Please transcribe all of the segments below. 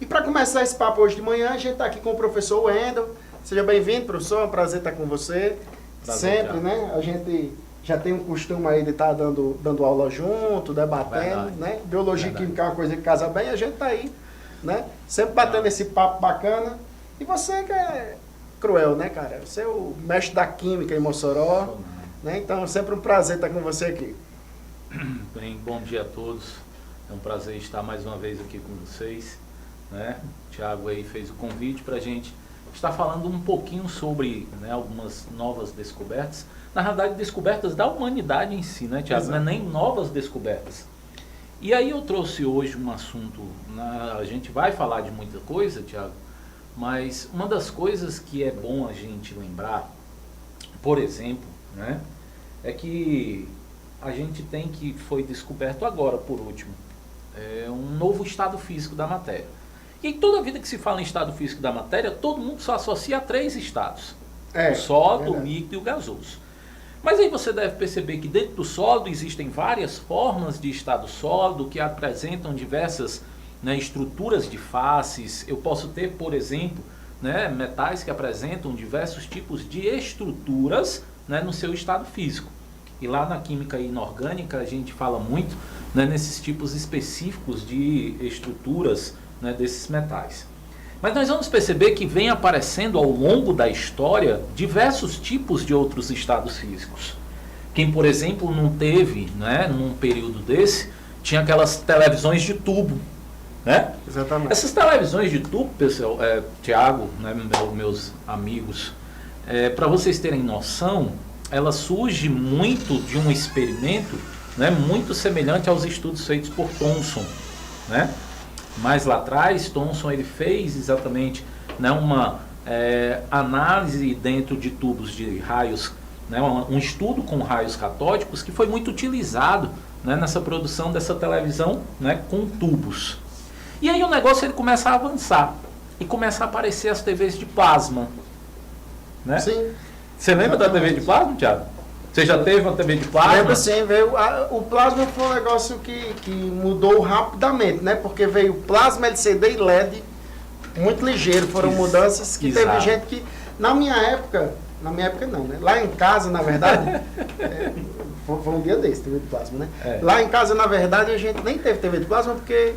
E para começar esse papo hoje de manhã, a gente está aqui com o professor Wendel. Seja bem-vindo, professor, é um prazer estar com você. Prazer, sempre, né? A gente já tem um costume aí de estar dando aula junto, debatendo, Verdade. né? Biologia e Verdade. química é uma coisa que casa bem, a gente está aí, né? Sempre batendo esse papo bacana. E você que é cruel, né, cara? Você é o mestre da química em Mossoró, né? Então é sempre um prazer estar com você aqui. Bem, bom dia a todos. É um prazer estar mais uma vez aqui com vocês, né? O Thiago aí fez o convite para a gente estar falando um pouquinho sobre, né, algumas novas descobertas. Na realidade, descobertas da humanidade em si, né, Thiago? Não é nem novas descobertas. E aí eu trouxe hoje um assunto, a gente vai falar de muita coisa, Thiago, mas uma das coisas que é bom a gente lembrar, por exemplo, né, é que a gente tem que foi descoberto agora, por último, um novo estado físico da matéria. E toda vida que se fala em estado físico da matéria, todo mundo só associa a 3 estados. O sólido, o líquido e o gasoso. Mas aí você deve perceber que dentro do sólido existem várias formas de estado sólido que apresentam diversas, né, estruturas de faces. Eu posso ter, por exemplo, né, metais que apresentam diversos tipos de estruturas, né, no seu estado físico. E lá na química inorgânica a gente fala muito, né, nesses tipos específicos de estruturas, né, desses metais. Mas nós vamos perceber que vem aparecendo ao longo da história diversos tipos de outros estados físicos. Quem, por exemplo, não teve, né, num período desse, tinha aquelas televisões de tubo, né? Exatamente. Essas televisões de tubo, pessoal, Thiago, né, meus amigos, para vocês terem noção, ela surge muito de um experimento, né, muito semelhante aos estudos feitos por Thomson, né? Mais lá atrás, Thomson ele fez exatamente, né, uma análise dentro de tubos de raios, né, um estudo com raios catódicos que foi muito utilizado, né, nessa produção dessa televisão, né, com tubos. E aí o negócio ele começa a avançar e começa a aparecer as TVs de plasma, né? Sim. Você lembra da TV de plasma, Thiago? Você já teve uma TV de plasma? Lembra sim, veio, o plasma foi um negócio que mudou rapidamente, né? Porque veio plasma, LCD e LED, muito ligeiro, foram mudanças que Exato. teve gente que, na minha época não, né? Lá em casa, na verdade, foi um dia desse, TV de plasma, né? Lá em casa, na verdade, a gente nem teve TV de plasma porque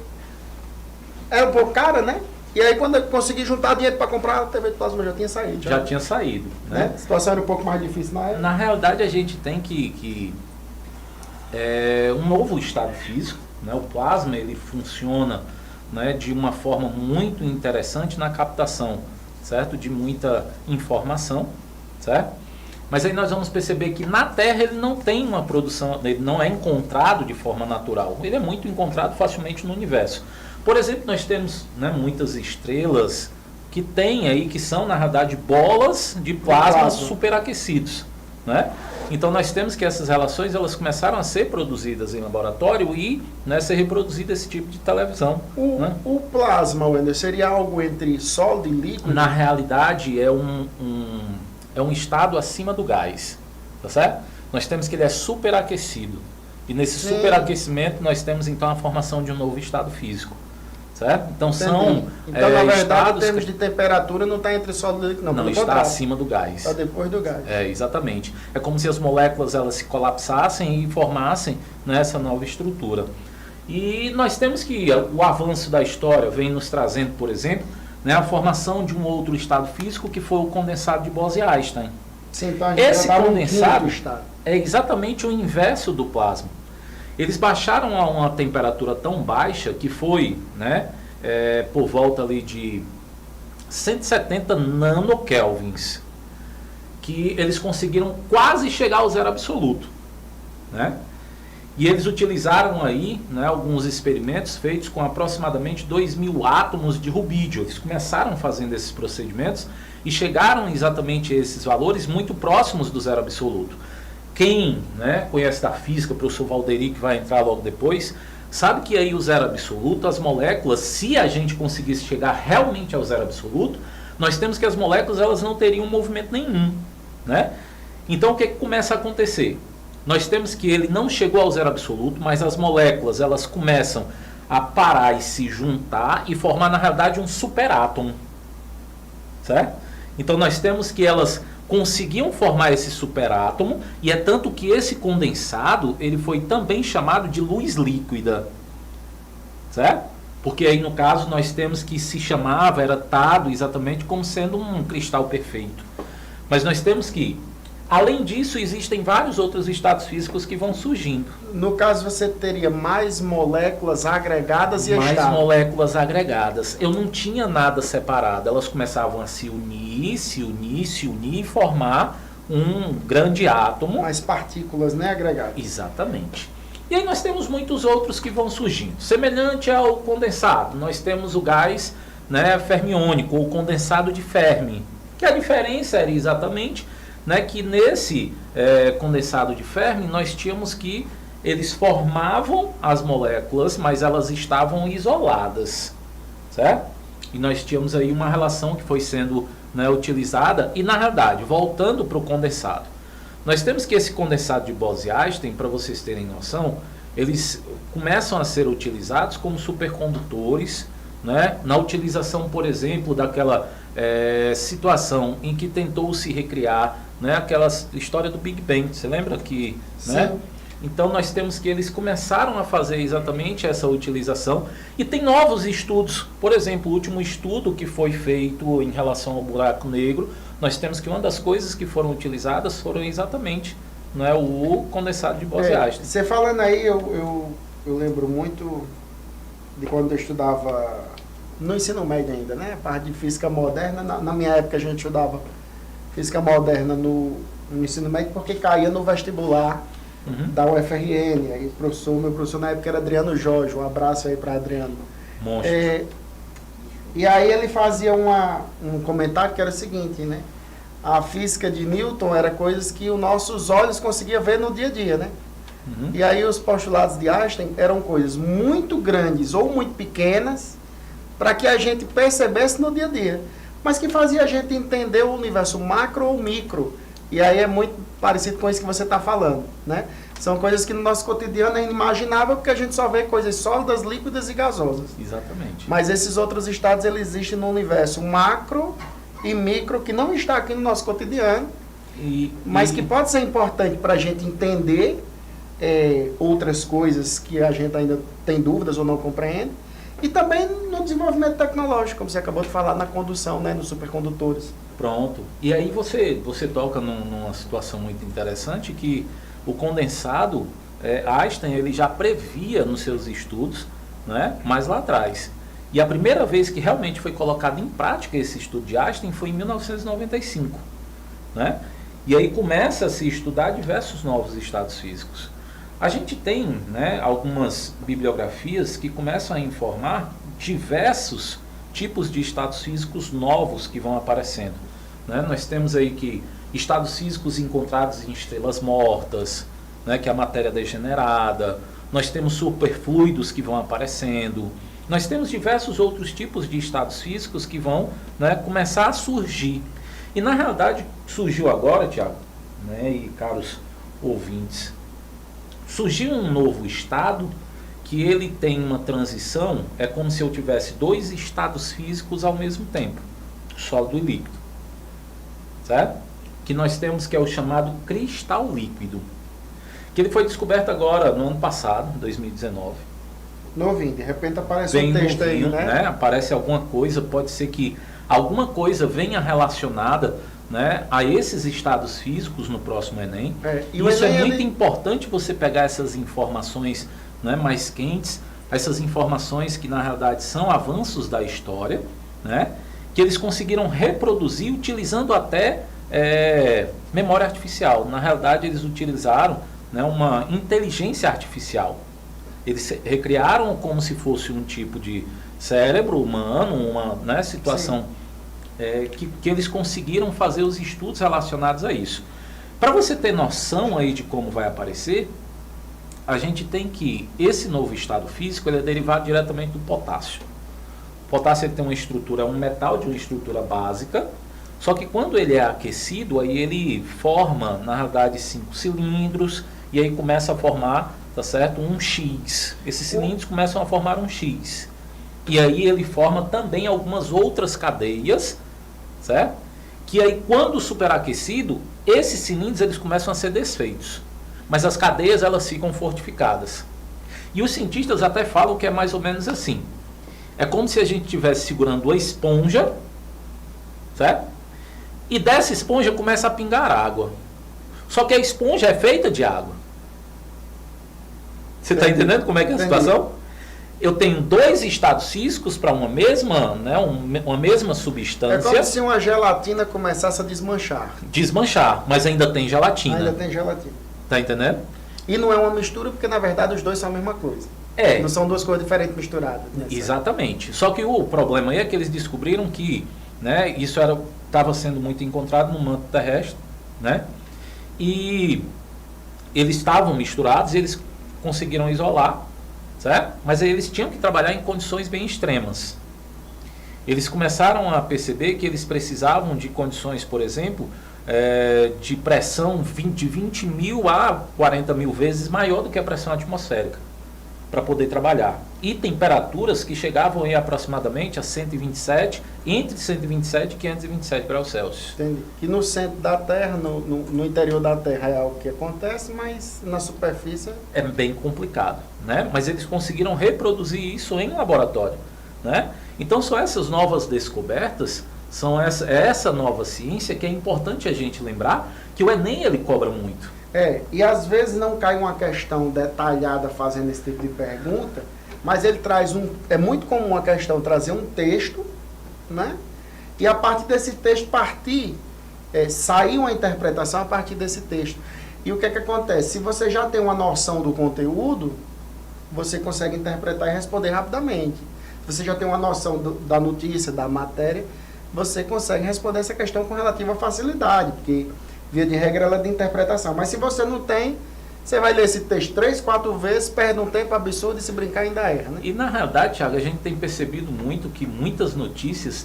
era um pouco cara, né? E aí quando eu consegui juntar dinheiro para comprar, a TV de plasma já tinha saído. Já tinha saído, né? A situação era um pouco mais difícil na época. Na realidade, a gente tem que um novo estado físico, né? O plasma ele funciona, né, de uma forma muito interessante na captação, certo? De muita informação, certo? Mas aí nós vamos perceber que na Terra ele não tem uma produção, ele não é encontrado de forma natural. Ele é muito encontrado facilmente no universo. Por exemplo, nós temos, né, muitas estrelas que têm aí, que são na realidade bolas de plasma superaquecidos, né? Então nós temos que essas relações elas começaram a ser produzidas em laboratório e, né, ser reproduzido esse tipo de televisão. Né? O plasma, Wender, seria algo entre sólido e líquido? Na realidade é um estado acima do gás, tá certo? Nós temos que ele é superaquecido e nesse superaquecimento nós temos então a formação de um novo estado físico. Certo? Então são então, na verdade, estados em termos de temperatura, não está entre sólido e líquido, não. Não, está acima do gás. Está depois do gás. Exatamente. É como se as moléculas elas se colapsassem e formassem, né, essa nova estrutura. E nós temos que o avanço da história vem nos trazendo, por exemplo, né, a formação de um outro estado físico que foi o condensado de Bose-Einstein. Sim, então a gente Esse condensado estado. é exatamente o inverso do plasma. Eles baixaram a uma temperatura tão baixa que foi, né, por volta ali de 170 nanokelvins, que eles conseguiram quase chegar ao zero absoluto, né? E eles utilizaram aí, né, alguns experimentos feitos com aproximadamente 2.000 átomos de rubídio. Eles começaram fazendo esses procedimentos e chegaram exatamente a esses valores muito próximos do zero absoluto. Quem, né, conhece da física, o professor Valderi, que vai entrar logo depois, sabe que aí o zero absoluto, as moléculas, se a gente conseguisse chegar realmente ao zero absoluto, nós temos que as moléculas elas não teriam movimento nenhum, né? Então o que começa a acontecer? Nós temos que ele não chegou ao zero absoluto, mas as moléculas elas começam a parar e se juntar e formar, na realidade, um superátomo. Certo? Então nós temos que elas conseguiam formar esse superátomo, e é tanto que esse condensado ele foi também chamado de luz líquida. Certo? Porque aí no caso nós temos que se chamava, era dado exatamente como sendo um cristal perfeito. Mas nós temos que, além disso, existem vários outros estados físicos que vão surgindo. No caso, você teria mais moléculas agregadas e mais estado. moléculas agregadas. Eu não tinha nada separado. Elas começavam a se unir e formar um grande átomo. Mais partículas, né, agregadas. Exatamente. E aí nós temos muitos outros que vão surgindo. Semelhante ao condensado, nós temos o gás, né, fermiônico, ou condensado de Fermi. Que a diferença era exatamente, né, que nesse condensado de Fermi nós tínhamos que eles formavam as moléculas, mas elas estavam isoladas, certo? E nós tínhamos aí uma relação que foi sendo, né, utilizada. E na realidade, voltando para o condensado, nós temos que esse condensado de Bose-Einstein, para vocês terem noção, eles começam a ser utilizados como supercondutores, né, na utilização, por exemplo, daquela situação em que tentou se recriar, né, aquela história do Big Bang. Você lembra que... Né? Então nós temos que eles começaram a fazer exatamente essa utilização, e tem novos estudos. Por exemplo, o último estudo que foi feito em relação ao buraco negro, nós temos que uma das coisas que foram utilizadas foram exatamente, né, o condensado de Bose-Einstein. Você falando aí, eu lembro muito de quando eu estudava no ensino médio ainda, né? A parte de física moderna. Na minha época a gente estudava física moderna no ensino médio porque caía no vestibular da UFRN. Aí meu professor na época era Adriano Jorge. Um abraço aí para Adriano. Monstro. E aí ele fazia um comentário que era o seguinte, né? A física de Newton era coisas que os nossos olhos conseguiam ver no dia a dia, né? E aí os postulados de Einstein eram coisas muito grandes ou muito pequenas para que a gente percebesse no dia a dia, mas que fazia a gente entender o universo macro ou micro. E aí é muito parecido com isso que você está falando, né? São coisas que no nosso cotidiano é inimaginável, porque a gente só vê coisas sólidas, líquidas e gasosas. Exatamente. Mas esses outros estados, eles existem no universo macro e micro, que não está aqui no nosso cotidiano, mas que pode ser importante para a gente entender outras coisas que a gente ainda tem dúvidas ou não compreende. E também no desenvolvimento tecnológico, como você acabou de falar, na condução, né, nos supercondutores. Pronto. E aí você toca numa situação muito interessante, que o condensado, Einstein, ele já previa nos seus estudos, né, mais lá atrás. E a primeira vez que realmente foi colocado em prática esse estudo de Einstein foi em 1995. Né? E aí começa a se estudar diversos novos estados físicos. A gente tem, né, algumas bibliografias que começam a informar diversos tipos de estados físicos novos que vão aparecendo. Né? Nós temos aí que estados físicos encontrados em estrelas mortas, né, que é a matéria degenerada. Nós temos superfluidos que vão aparecendo. Nós temos diversos outros tipos de estados físicos que vão, né, começar a surgir. E na realidade surgiu agora, Tiago, né, e caros ouvintes, surgiu um novo estado que ele tem uma transição, é como se eu tivesse dois estados físicos ao mesmo tempo, sólido e líquido, certo? Que nós temos, que é o chamado cristal líquido, que ele foi descoberto agora no ano passado, 2019. Novinho, de repente aparece um texto novinho, aí, né? Aparece alguma coisa, pode ser que alguma coisa venha relacionada, né, a esses estados físicos no próximo Enem. E isso é muito importante, você pegar essas informações, né, mais quentes, essas informações que na realidade são avanços da história, né, que eles conseguiram reproduzir utilizando até memória artificial. Na realidade eles utilizaram, né, uma inteligência artificial. Eles recriaram como se fosse um tipo de cérebro humano, uma, né, situação que eles conseguiram fazer os estudos relacionados a isso. Para você ter noção aí de como vai aparecer, a gente tem que esse novo estado físico ele é derivado diretamente do potássio. O potássio ele tem uma estrutura, um metal de uma estrutura básica, só que quando ele é aquecido, aí ele forma, na realidade, 5 cilindros, e aí começa a formar tá certo? Um X. Esses cilindros começam a formar um X. E aí ele forma também algumas outras cadeias, certo? Que aí quando superaquecido, esses cilindros eles começam a ser desfeitos. Mas as cadeias elas ficam fortificadas. E os cientistas até falam que é mais ou menos assim. É como se a gente estivesse segurando uma esponja, certo? E dessa esponja começa a pingar água. Só que a esponja é feita de água. Você está entendendo como é que é a situação? Eu tenho dois estados físicos para uma mesma, né, uma mesma substância. É como se uma gelatina começasse a desmanchar. Desmanchar, mas ainda tem gelatina. Ainda tem gelatina. Tá entendendo? E não é uma mistura, porque na verdade os dois são a mesma coisa. É. Não são duas coisas diferentes misturadas. Exatamente. Só que o problema aí é que eles descobriram que, né, isso estava sendo muito encontrado no manto terrestre, né? E eles estavam misturados, eles conseguiram isolar, certo? Mas aí eles tinham que trabalhar em condições bem extremas. Eles começaram a perceber que eles precisavam de condições, por exemplo, de pressão de 20 mil a 40 mil vezes maior do que a pressão atmosférica para poder trabalhar. E temperaturas que chegavam aí aproximadamente a 127, entre 127 e 527 graus Celsius. Entendi. Que no centro da Terra, no interior da Terra é algo que acontece, mas na superfície... É bem complicado, né? Mas eles conseguiram reproduzir isso em laboratório, né? Então são essas novas descobertas, são essa nova ciência que é importante a gente lembrar que o Enem ele cobra muito. E às vezes não cai uma questão detalhada fazendo esse tipo de pergunta, mas ele traz é muito comum a questão trazer um texto, né? E a partir desse texto sair uma interpretação a partir desse texto. E o que é que acontece? Se você já tem uma noção do conteúdo, você consegue interpretar e responder rapidamente. Se você já tem uma noção da notícia, da matéria, você consegue responder essa questão com relativa facilidade, porque via de regra ela é de interpretação. Mas se você não tem, você vai ler esse texto 3, 4 vezes, perde um tempo absurdo e se brincar ainda erra, né? E na realidade, Thiago, a gente tem percebido muito que muitas notícias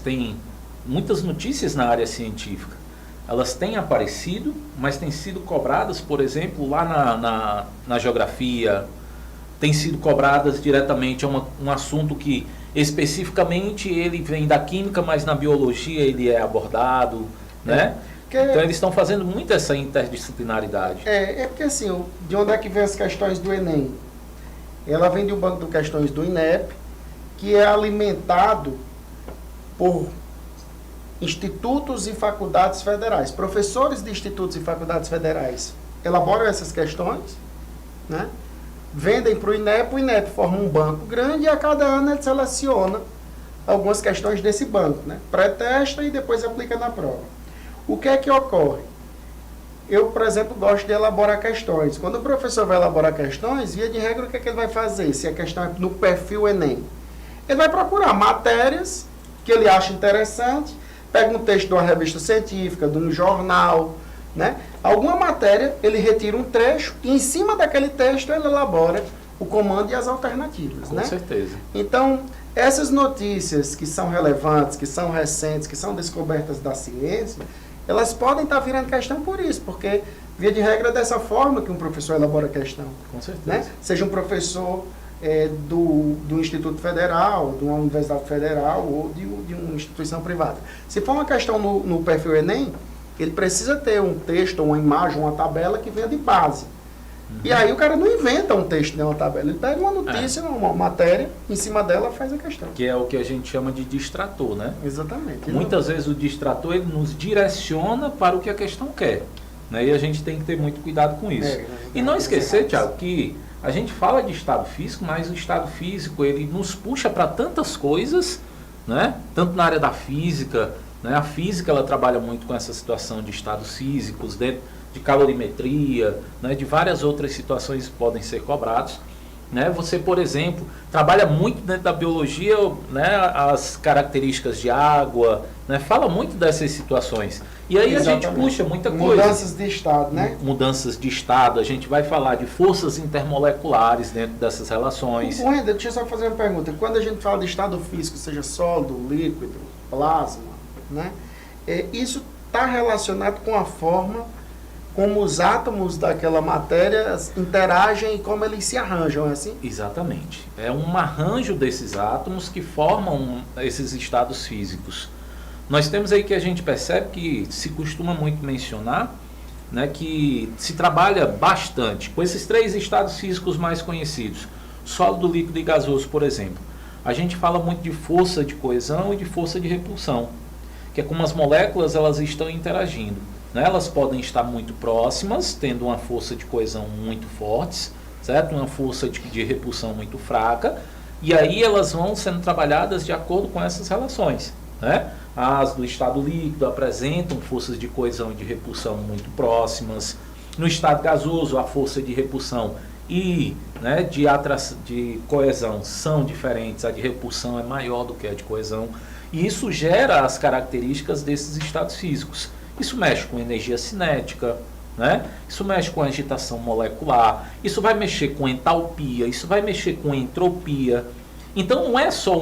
na área científica, elas têm aparecido, mas têm sido cobradas, por exemplo, lá na geografia, têm sido cobradas diretamente, um assunto que especificamente ele vem da química, mas na biologia ele é abordado, né? Então eles estão fazendo muito essa interdisciplinaridade. É porque assim, de onde é que vem as questões do Enem? Ela vem do banco de questões do INEP, que é alimentado por institutos e faculdades federais. Professores de institutos e faculdades federais elaboram essas questões, né? Vendem para o INEP forma um banco grande e a cada ano ele seleciona algumas questões desse banco, né? Pré-testa e depois aplica na prova. O que é que ocorre? Eu, por exemplo, gosto de elaborar questões. Quando o professor vai elaborar questões, via de regra, o que é que ele vai fazer? Se a questão é no perfil Enem. Ele vai procurar matérias que ele acha interessante, pega um texto de uma revista científica, de um jornal, né? Alguma matéria, ele retira um trecho e em cima daquele texto ele elabora o comando e as alternativas, né? Com certeza. Então, essas notícias que são relevantes, que são recentes, que são descobertas da ciência, elas podem estar virando questão por isso, porque, via de regra, é dessa forma que um professor elabora a questão. Com certeza. Né? Seja um professor do Instituto Federal, de uma Universidade Federal ou de uma instituição privada. Se for uma questão no perfil Enem, ele precisa ter um texto, uma imagem, uma tabela que venha de base. E aí o cara não inventa um texto nem uma tabela, ele pega uma notícia, uma matéria, em cima dela faz a questão. Que é o que a gente chama de distrator, né? Exatamente. Muitas vezes o distrator ele nos direciona para o que a questão quer, né? E a gente tem que ter muito cuidado com isso. E não esquecer, Thiago, que a gente fala de estado físico, mas o estado físico ele nos puxa para tantas coisas, né? Tanto na área da física, né? A física ela trabalha muito com essa situação de estados físicos, de calorimetria, né, de várias outras situações que podem ser cobrados, né? Você, por exemplo, trabalha muito dentro da biologia, né, as características de água, né, fala muito dessas situações. E aí Exatamente. A gente puxa muita coisa. Mudanças de estado, né? Mudanças de estado, a gente vai falar de forças intermoleculares dentro dessas relações. Wendel, deixa eu só fazer uma pergunta. Quando a gente fala de estado físico, seja sólido, líquido, plasma, né, isso está relacionado com a forma como os átomos daquela matéria interagem e como eles se arranjam, é assim? Exatamente. É um arranjo desses átomos que formam esses estados físicos. Nós temos aí que a gente percebe que se costuma muito mencionar, né, que se trabalha bastante com esses 3 estados físicos mais conhecidos, sólido, líquido e gasoso, por exemplo. A gente fala muito de força de coesão e de força de repulsão, que é como as moléculas elas estão interagindo. Né? Elas podem estar muito próximas, tendo uma força de coesão muito forte, certo? Uma força de repulsão muito fraca, e aí elas vão sendo trabalhadas de acordo com essas relações. Né? As do estado líquido apresentam forças de coesão e de repulsão muito próximas. No estado gasoso, a força de repulsão e, né, de coesão são diferentes. A de repulsão é maior do que a de coesão. E isso gera as características desses estados físicos. Isso mexe com energia cinética, né? Isso mexe com agitação molecular, isso vai mexer com entalpia, isso vai mexer com entropia. Então não é só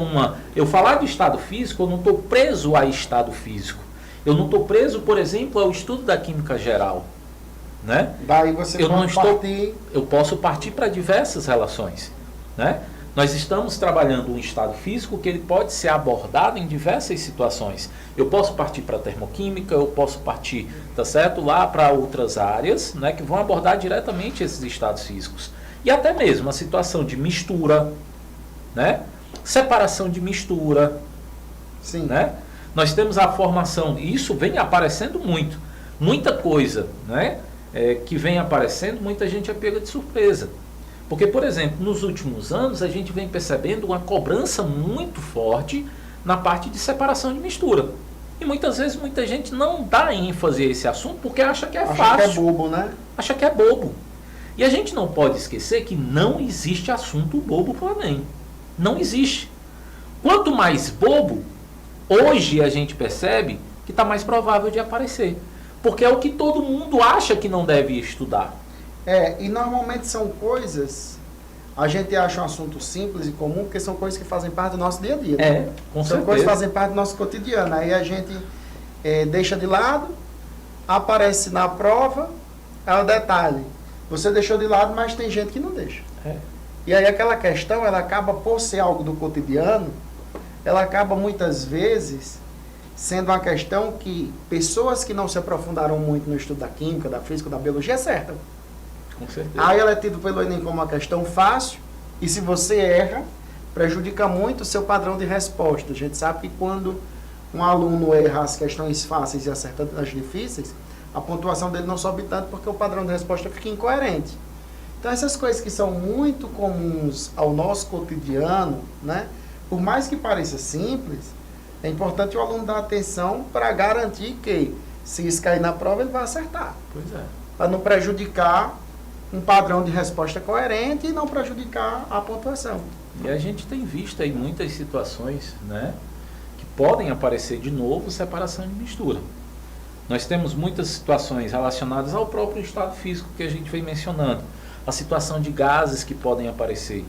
eu falar de estado físico, eu não estou preso a estado físico. Eu não estou preso, por exemplo, ao estudo da química geral. Né? Daí você eu posso partir para diversas relações. Né? Nós estamos trabalhando um estado físico que ele pode ser abordado em diversas situações. Eu posso partir para a termoquímica, eu posso partir, tá certo, lá para outras áreas, né, que vão abordar diretamente esses estados físicos. E até mesmo a situação de mistura, né? Separação de mistura. Sim. Né? Nós temos a formação, e isso vem aparecendo muito. Muita coisa, né, que vem aparecendo, muita gente é pega de surpresa. Porque, por exemplo, nos últimos anos a gente vem percebendo uma cobrança muito forte na parte de separação de mistura. E muitas vezes muita gente não dá ênfase a esse assunto porque acha que é fácil. Acha que é bobo, né? Acha que é bobo. E a gente não pode esquecer que não existe assunto bobo para o Enem. Não existe. Quanto mais bobo, hoje a gente percebe que está mais provável de aparecer. Porque é o que todo mundo acha que não deve estudar. E normalmente são coisas, a gente acha um assunto simples e comum, porque são coisas que fazem parte do nosso dia a dia. Né? Com são certeza. coisas que fazem parte do nosso cotidiano. Aí a gente deixa de lado, aparece na prova, é o detalhe. Você deixou de lado, mas tem gente que não deixa. E aí aquela questão, ela acaba por ser algo do cotidiano, ela acaba muitas vezes sendo uma questão que pessoas que não se aprofundaram muito no estudo da química, da física, da biologia, acertam. Com certeza. Aí ela é tida pelo Enem como uma questão fácil, e se você erra, prejudica muito o seu padrão de resposta. A gente sabe que quando um aluno erra as questões fáceis e acerta as difíceis, a pontuação dele não sobe tanto porque o padrão de resposta fica incoerente. Então essas coisas que são muito comuns ao nosso cotidiano, né, por mais que pareça simples, é importante o aluno dar atenção para garantir que, se isso cair na prova, ele vai acertar. Pois é. Para não prejudicar um padrão de resposta coerente e não prejudicar a pontuação. E a gente tem visto aí muitas situações, né, que podem aparecer de novo separação de mistura. Nós temos muitas situações relacionadas ao próprio estado físico que a gente vem mencionando. A situação de gases que podem aparecer,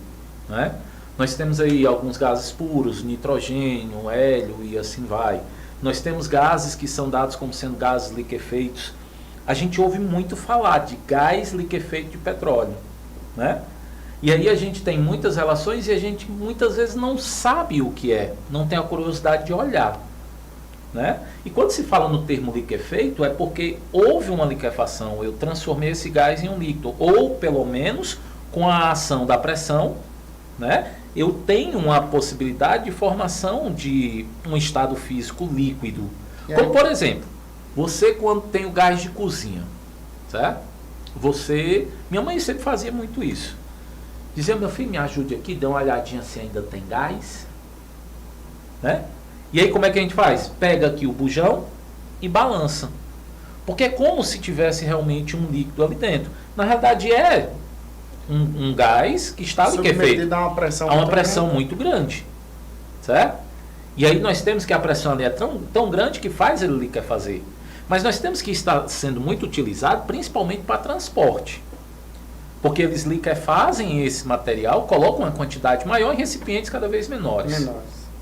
né? Nós temos aí alguns gases puros, nitrogênio, hélio e assim vai. Nós temos gases que são dados como sendo gases liquefeitos. A gente ouve muito falar de gás liquefeito de petróleo, né? E aí a gente tem muitas relações e a gente muitas vezes não sabe o que é, não tem a curiosidade de olhar, né? E quando se fala no termo liquefeito é porque houve uma liquefação, eu transformei esse gás em um líquido, ou pelo menos com a ação da pressão, né, eu tenho uma possibilidade de formação de um estado físico líquido. Como por exemplo, você quando tem o gás de cozinha, certo? Minha mãe sempre fazia muito isso. Dizia, meu filho, me ajude aqui, dê uma olhadinha se ainda tem gás, né? E aí como é que a gente faz? Pega aqui o bujão e balança. Porque é como se tivesse realmente um líquido ali dentro. Na realidade é um gás que está liquefeito. A uma pressão muito grande. Certo? E aí nós temos que a pressão ali é tão grande que faz ele liquefazer. Mas nós temos que estar sendo muito utilizado principalmente para transporte. Porque eles liquefazem esse material, colocam uma quantidade maior em recipientes cada vez menores.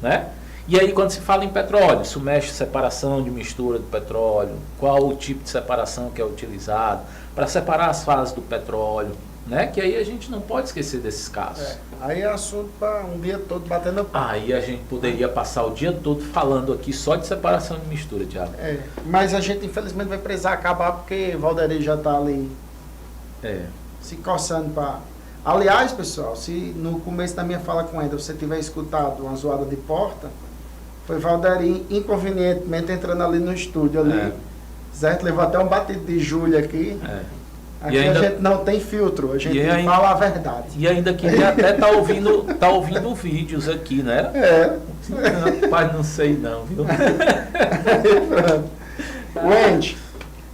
Né? E aí, quando se fala em petróleo, isso mexe separação de mistura do petróleo, qual o tipo de separação que é utilizado, para separar as fases do petróleo, né? Que aí a gente não pode esquecer desses casos. Aí é assunto para um dia todo batendo papo. Aí a gente poderia passar o dia todo falando aqui só de separação de mistura, Thiago. Mas a gente infelizmente vai precisar acabar porque Valderi já está ali se coçando para... Aliás, pessoal, se no começo da minha fala com ele você tiver escutado uma zoada de porta, foi Valderi inconvenientemente entrando ali no estúdio ali, certo? Levou até um batido de Júlia aqui. Aqui ainda, a gente não tem filtro, a gente fala a verdade. E ainda queria até tá ouvindo vídeos aqui, né? Rapaz, não sei não, viu? Wendy,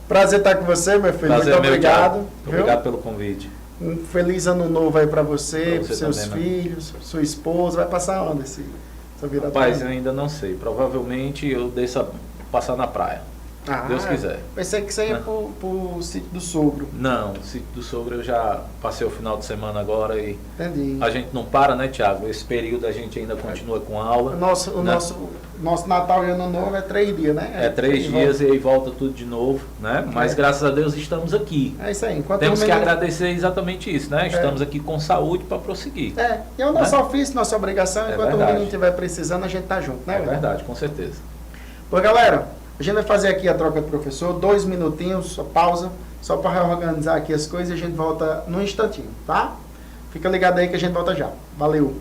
prazer estar com você, meu filho. Prazer, muito obrigado. Muito obrigado pelo convite. Um feliz ano novo aí para você, para seus filhos, sua esposa. Vai passar onde essa virada? Rapaz, eu ainda não sei. Provavelmente eu deixo passar na praia. Deus quiser. Pensei que você ia pro sítio do sogro. Não, o sítio do sogro eu já passei o final de semana agora e entendi. A gente não para, né, Thiago? Esse período a gente ainda continua com aula. O nosso Natal e Ano Novo é 3 dias, né? É 3 dias e aí volta tudo de novo, né? Mas graças a Deus estamos aqui. É isso aí. Temos que agradecer exatamente isso, né? Estamos aqui com saúde para prosseguir. E é o nosso ofício, nossa obrigação. Enquanto o menino estiver precisando, a gente tá junto, né? É verdade, com certeza. Pô, galera, a gente vai fazer aqui a troca do professor, 2 minutinhos, só pausa, só para reorganizar aqui as coisas e a gente volta num instantinho, tá? Fica ligado aí que a gente volta já. Valeu!